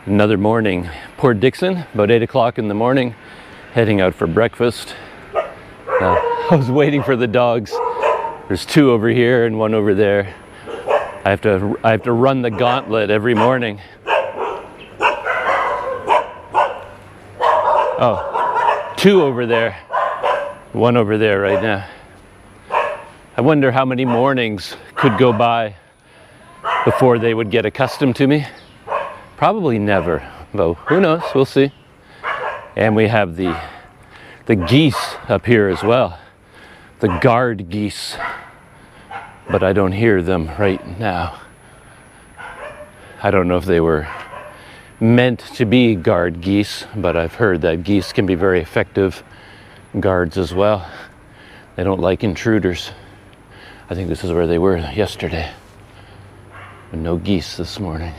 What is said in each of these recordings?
Another morning. Poor Dickson, about 8 o'clock in the morning, heading out for breakfast. I was waiting for the dogs. There's two over here and one over there. I have to run the gauntlet every morning. Oh, two over there, one over there right now. I wonder how many mornings could go by before they would get accustomed to me. Probably never, though who knows, we'll see. And we have the geese up here as well, the guard geese, but I don't hear them right now. I don't know if they were meant to be guard geese, but I've heard that geese can be very effective guards as well. They don't like intruders. I think this is where they were yesterday, but no geese this morning.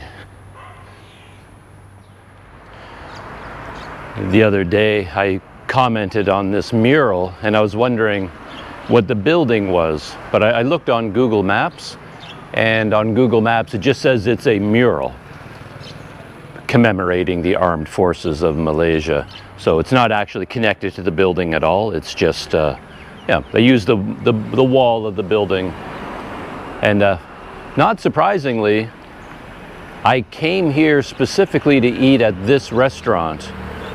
The other day I commented on this mural and I was wondering what the building was, but I looked on Google Maps, and on Google Maps it just says it's a mural commemorating the armed forces of Malaysia. So it's not actually connected to the building at all. It's just yeah, they use the wall of the building. And not surprisingly, I came here specifically to eat at this restaurant.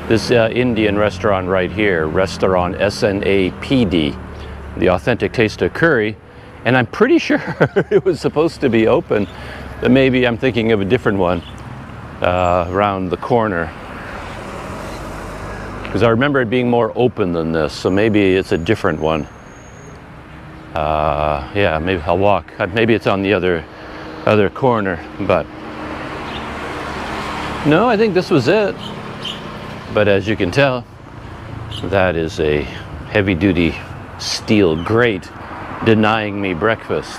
This Indian restaurant right here, Restoran, SNAPD, the authentic taste of curry, and I'm pretty sure it was supposed to be open, but maybe I'm thinking of a different one around the corner, because I remember it being more open than this, so maybe it's a different one. Yeah, maybe I'll walk, maybe it's on the other corner, but no, I think this was it. But as you can tell, that is a heavy-duty steel grate denying me breakfast.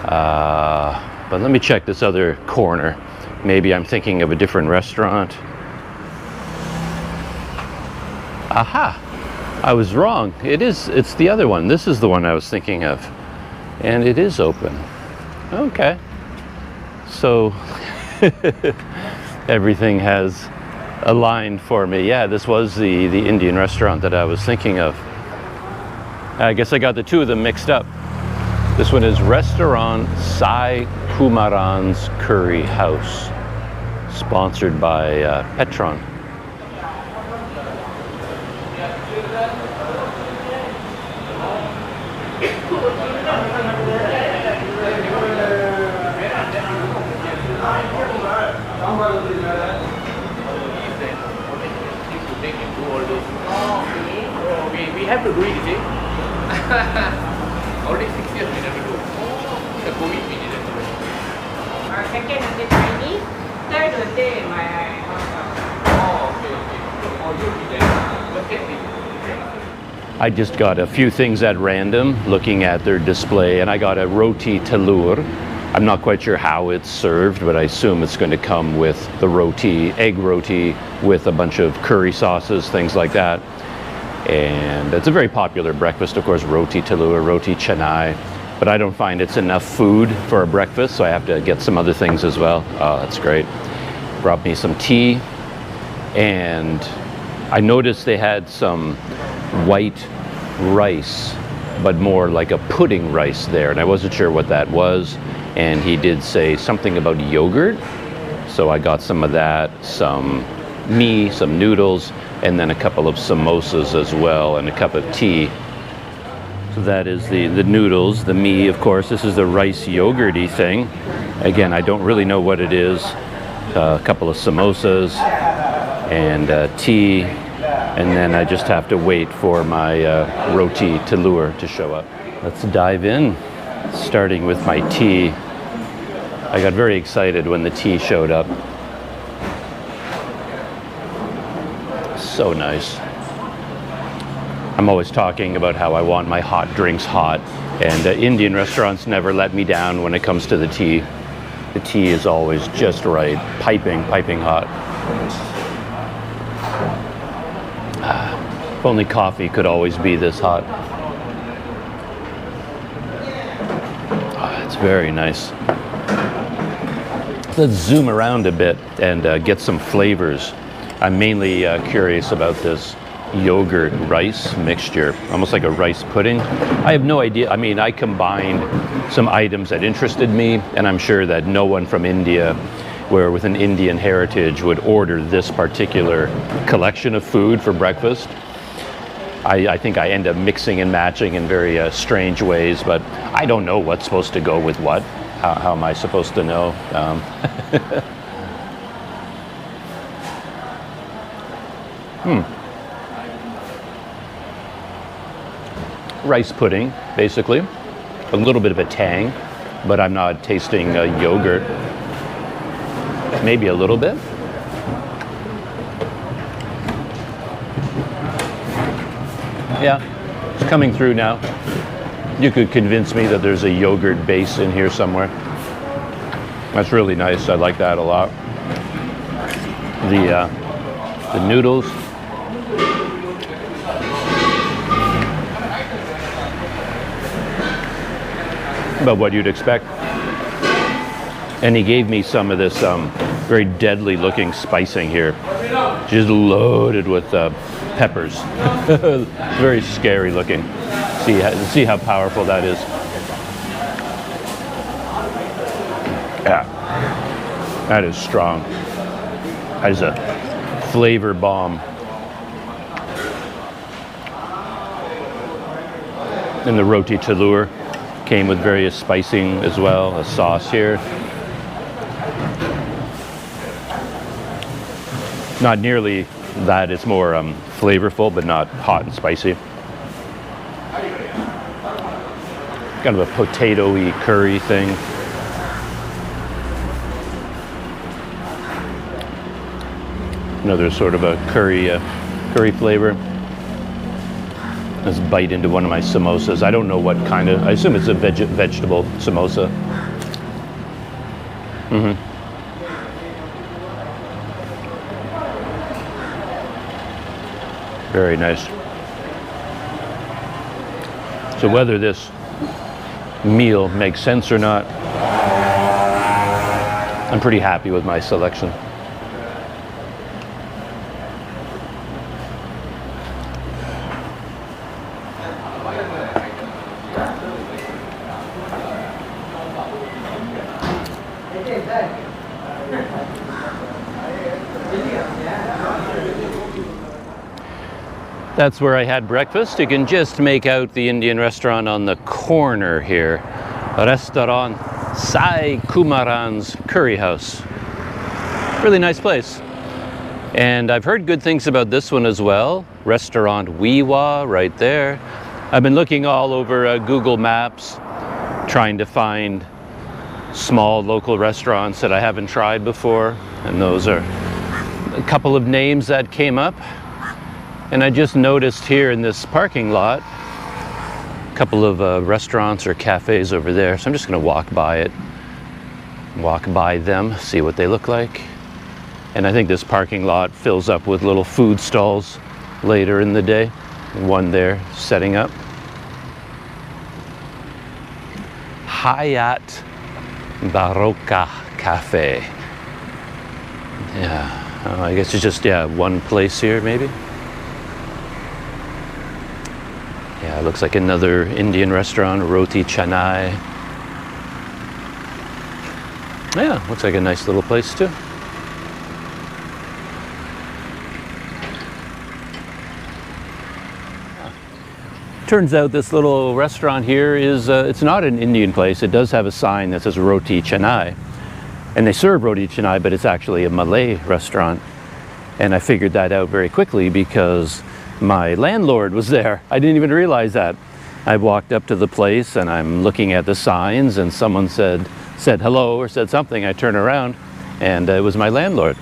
But let me check this other corner. Maybe I'm thinking of a different restaurant. Aha! I was wrong. It's the other one. This is the one I was thinking of. And it is open. Okay. So everything has aligned for me. Yeah, this was the Indian restaurant that I was thinking of. I guess I got the two of them mixed up. This one is Restaurant Sai Kumaran's Curry House, sponsored by Petron. We have to do it, is it? Already 6 years we have to do. The COVID we didn't do it. Second will be Chinese, third will be my Oh, okay. Oh, you did that. Look at me. I just got a few things at random, looking at their display, and I got a Roti Telur. I'm not quite sure how it's served, but I assume it's going to come with the roti, egg roti, with a bunch of curry sauces, things like that. And it's a very popular breakfast, of course, Roti Telur, Roti Chennai, but I don't find it's enough food for a breakfast, so I have to get some other things as well. Oh, that's great. Brought me some tea, and I noticed they had some white rice, but more like a pudding rice there, and I wasn't sure what that was. And he did say something about yogurt, so I got some of that, some mee, some noodles, and then a couple of samosas as well, and a cup of tea. So that is the noodles, the mee, of course. This is the rice yogurty thing. Again, I don't really know what it is. A couple of samosas and tea, and then I just have to wait for my Roti Telur to show up. Let's dive in, starting with my tea. I got very excited when the tea showed up. So nice. I'm always talking about how I want my hot drinks hot, and Indian restaurants never let me down when it comes to the tea. The tea is always just right, piping hot. If only coffee could always be this hot. It's very nice. Let's zoom around a bit and get some flavors. I'm mainly curious about this yogurt rice mixture, almost like a rice pudding. I have no idea. I mean, I combined some items that interested me, and I'm sure that no one from India, where with an Indian heritage, would order this particular collection of food for breakfast. I think I end up mixing and matching in very strange ways, but I don't know what's supposed to go with what. How am I supposed to know? Rice pudding, basically. A little bit of a tang, but I'm not tasting yogurt. Maybe a little bit. Yeah, it's coming through now. You could convince me that there's a yogurt base in here somewhere. That's really nice. I like that a lot. The noodles. About what you'd expect. And he gave me some of this very deadly looking spicing here. Just loaded with peppers. Very scary looking. See how powerful that is. Yeah, that is strong. That is a flavor bomb. And the Roti Telur came with various spicing as well, a sauce here. Not nearly that, it's more flavorful, but not hot and spicy. Kind of a potato-y curry thing. Another sort of a curry flavor. Let's bite into one of my samosas. I don't know what kind of, I assume it's a vegetable samosa. Very nice. So whether this meal makes sense or not, I'm pretty happy with my selection. That's where I had breakfast. You can just make out the Indian restaurant on the corner here. Restoran Sai Kumaran's Curry House. Really nice place. And I've heard good things about this one as well. Restaurant Wiwa right there. I've been looking all over Google Maps, trying to find small local restaurants that I haven't tried before. And those are a couple of names that came up. And I just noticed here in this parking lot, a couple of restaurants or cafes over there. So I'm just gonna walk by them, see what they look like. And I think this parking lot fills up with little food stalls later in the day. One there setting up. Hayat Baroka Cafe. Yeah, I guess it's just, one place here maybe. Yeah, it looks like another Indian restaurant, Roti Chennai. Yeah, looks like a nice little place too. Turns out this little restaurant here is, it's not an Indian place. It does have a sign that says Roti Chennai. And they serve Roti Chennai, but it's actually a Malay restaurant. And I figured that out very quickly because my landlord was there. I didn't even realize that. I walked up to the place and I'm looking at the signs and someone said hello or said something. I turn around and it was my landlord.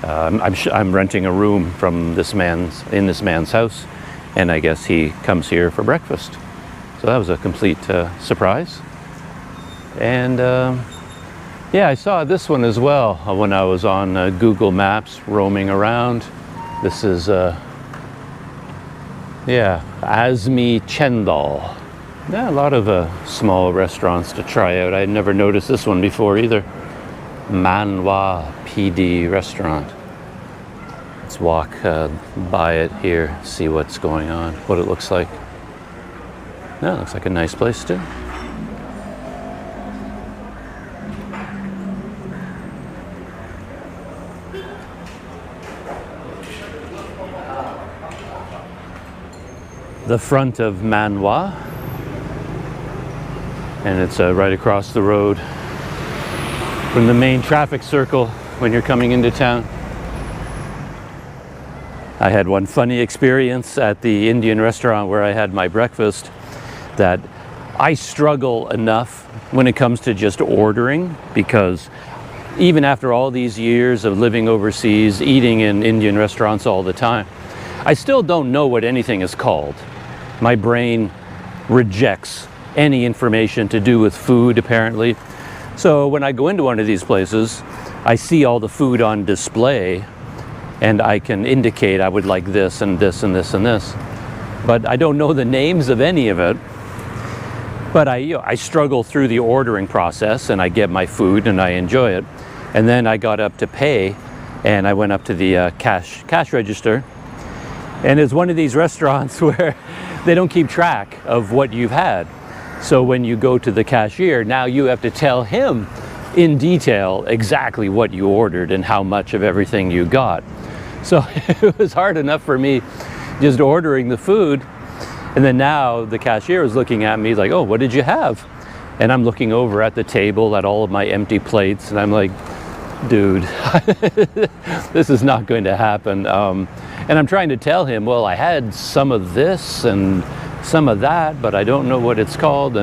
I'm renting a room from in this man's house, and I guess he comes here for breakfast. So that was a complete surprise. And yeah, I saw this one as well when I was on Google Maps roaming around. This is Azmi Chendal. Yeah, a lot of small restaurants to try out. I had never noticed this one before either. Manwa PD restaurant. Let's walk by it here, see what's going on, what it looks like. Yeah, it looks like a nice place too. The front of Manwa, and it's right across the road from the main traffic circle when you're coming into town. I had one funny experience at the Indian restaurant where I had my breakfast, that I struggle enough when it comes to just ordering, because even after all these years of living overseas, eating in Indian restaurants all the time, I still don't know what anything is called. My brain rejects any information to do with food, apparently. So when I go into one of these places, I see all the food on display, and I can indicate I would like this and this and this and this. But I don't know the names of any of it. But I struggle through the ordering process, and I get my food and I enjoy it. And then I got up to pay, and I went up to the cash register. And it's one of these restaurants where they don't keep track of what you've had. So when you go to the cashier, now you have to tell him in detail exactly what you ordered and how much of everything you got. So it was hard enough for me just ordering the food. And then now the cashier is looking at me like, oh, what did you have? And I'm looking over at the table at all of my empty plates, and I'm like, dude, this is not going to happen. And I'm trying to tell him, well, I had some of this and some of that, but I don't know what it's called.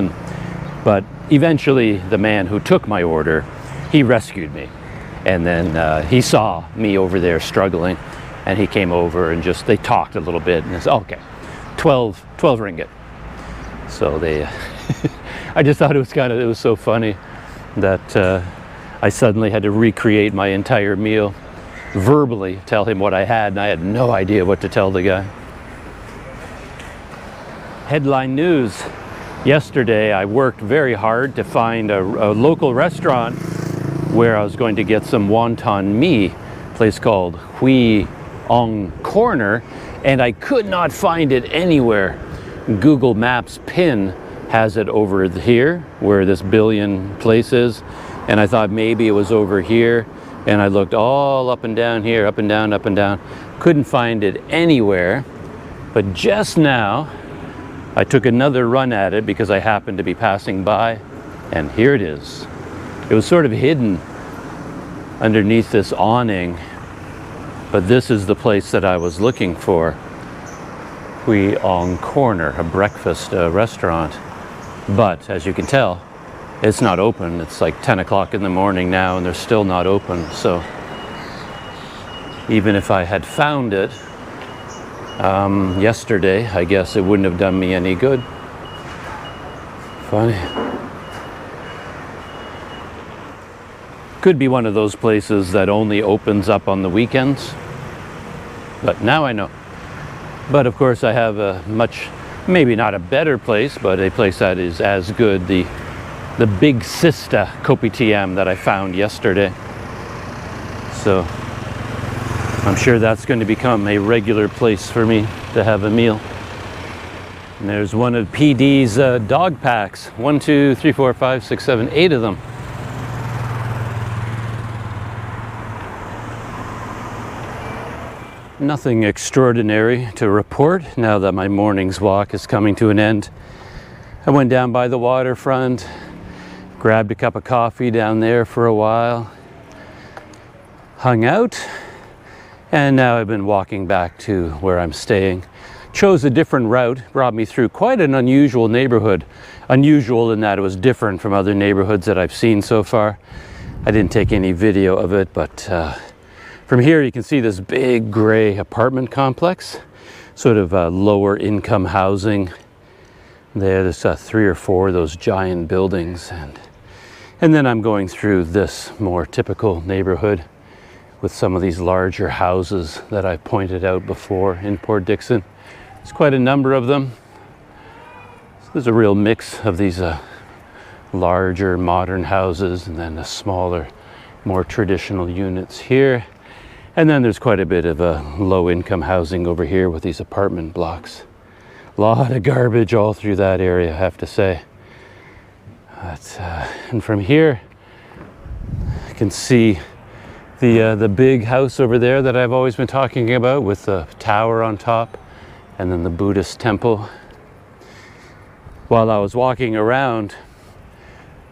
But eventually the man who took my order, he rescued me. And then he saw me over there struggling, and he came over and they talked a little bit, and it's okay, 12 ringgit. So they, I just thought it was so funny that I suddenly had to recreate my entire meal, verbally tell him what I had, and I had no idea what to tell the guy. Headline news. Yesterday I worked very hard to find a local restaurant where I was going to get some wonton mee, a place called Hui Ong Corner, and I could not find it anywhere. Google Maps pin has it over here where this billion place is, and I thought maybe it was over here. And I looked all up and down here, up and down, up and down. Couldn't find it anywhere. But just now, I took another run at it because I happened to be passing by, and here it is. It was sort of hidden underneath this awning, but this is the place that I was looking for. Hui Ong Corner, a breakfast restaurant. But as you can tell, it's not open. It's like 10 o'clock in the morning now, and they're still not open. So even if I had found it yesterday, I guess it wouldn't have done me any good. Funny. Could be one of those places that only opens up on the weekends. But now I know. But of course I have a much, maybe not a better place, but a place that is as good. The Big Sista Kopitiam that I found yesterday. So I'm sure that's going to become a regular place for me to have a meal. And there's one of PD's dog packs. 1, 2, 3, 4, 5, 6, 7, 8 of them. Nothing extraordinary to report now that my morning's walk is coming to an end. I went down by the waterfront, grabbed a cup of coffee down there for a while, hung out, and now I've been walking back to where I'm staying. Chose a different route, brought me through quite an unusual neighborhood. Unusual in that it was different from other neighborhoods that I've seen so far. I didn't take any video of it, but from here you can see this big gray apartment complex, sort of lower income housing. There's 3 or 4 of those giant buildings, and then I'm going through this more typical neighborhood with some of these larger houses that I've pointed out before in Port Dickson. There's quite a number of them. So there's a real mix of these larger modern houses, and then the smaller more traditional units here. And then there's quite a bit of low-income housing over here with these apartment blocks. A lot of garbage all through that area, I have to say. And from here, I can see the big house over there that I've always been talking about with the tower on top, and then the Buddhist temple. While I was walking around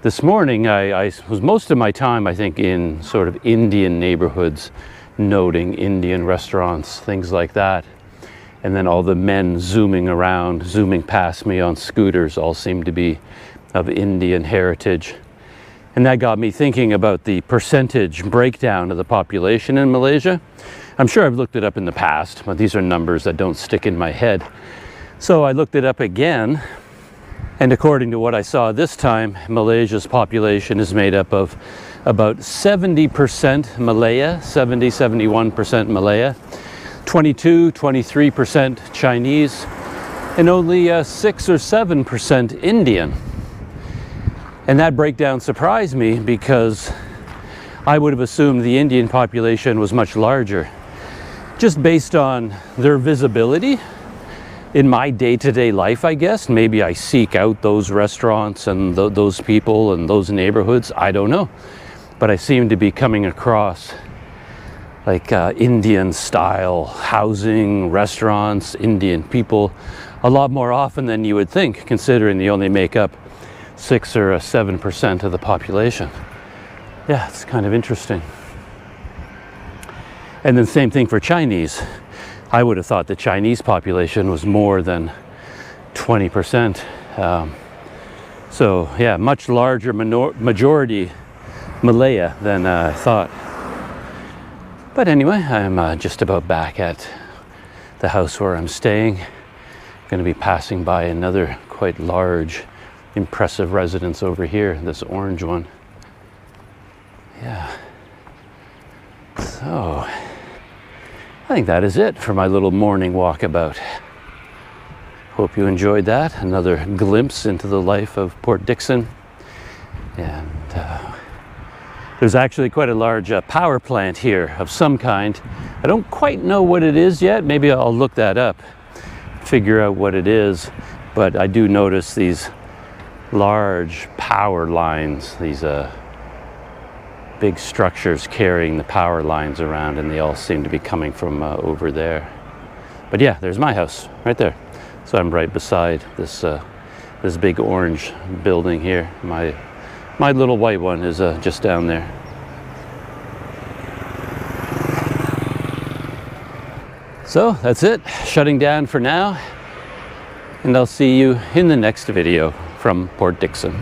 this morning, I was most of my time, I think, in sort of Indian neighborhoods, noting Indian restaurants, things like that. And then all the men zooming around, zooming past me on scooters, all seemed to be of Indian heritage. And that got me thinking about the percentage breakdown of the population in Malaysia. I'm sure I've looked it up in the past, but these are numbers that don't stick in my head. So I looked it up again, and according to what I saw this time, Malaysia's population is made up of about 70% Malaya, 71% Malaya, 23% Chinese, and only 6 or 7% Indian. And that breakdown surprised me because I would have assumed the Indian population was much larger. Just based on their visibility in my day-to-day life, I guess. Maybe I seek out those restaurants and those people and those neighborhoods, I don't know. But I seem to be coming across like Indian style housing, restaurants, Indian people a lot more often than you would think, considering they only make up 6 or 7% of the population. Yeah, it's kind of interesting. And then same thing for Chinese. I would have thought the Chinese population was more than 20%. So yeah, much larger majority Malaya than I thought. But anyway, I'm just about back at the house where I'm staying. I'm going to be passing by another quite large, impressive residence over here, this orange one. Yeah. So, I think that is it for my little morning walkabout. Hope you enjoyed that. Another glimpse into the life of Port Dickson. And there's actually quite a large power plant here of some kind. I don't quite know what it is yet. Maybe I'll look that up, figure out what it is. But I do notice these large power lines, these big structures carrying the power lines around, and they all seem to be coming from over there. But yeah, there's my house right there. So I'm right beside this this big orange building here. My little white one is just down there. So that's it, shutting down for now, and I'll see you in the next video from Port Dickson.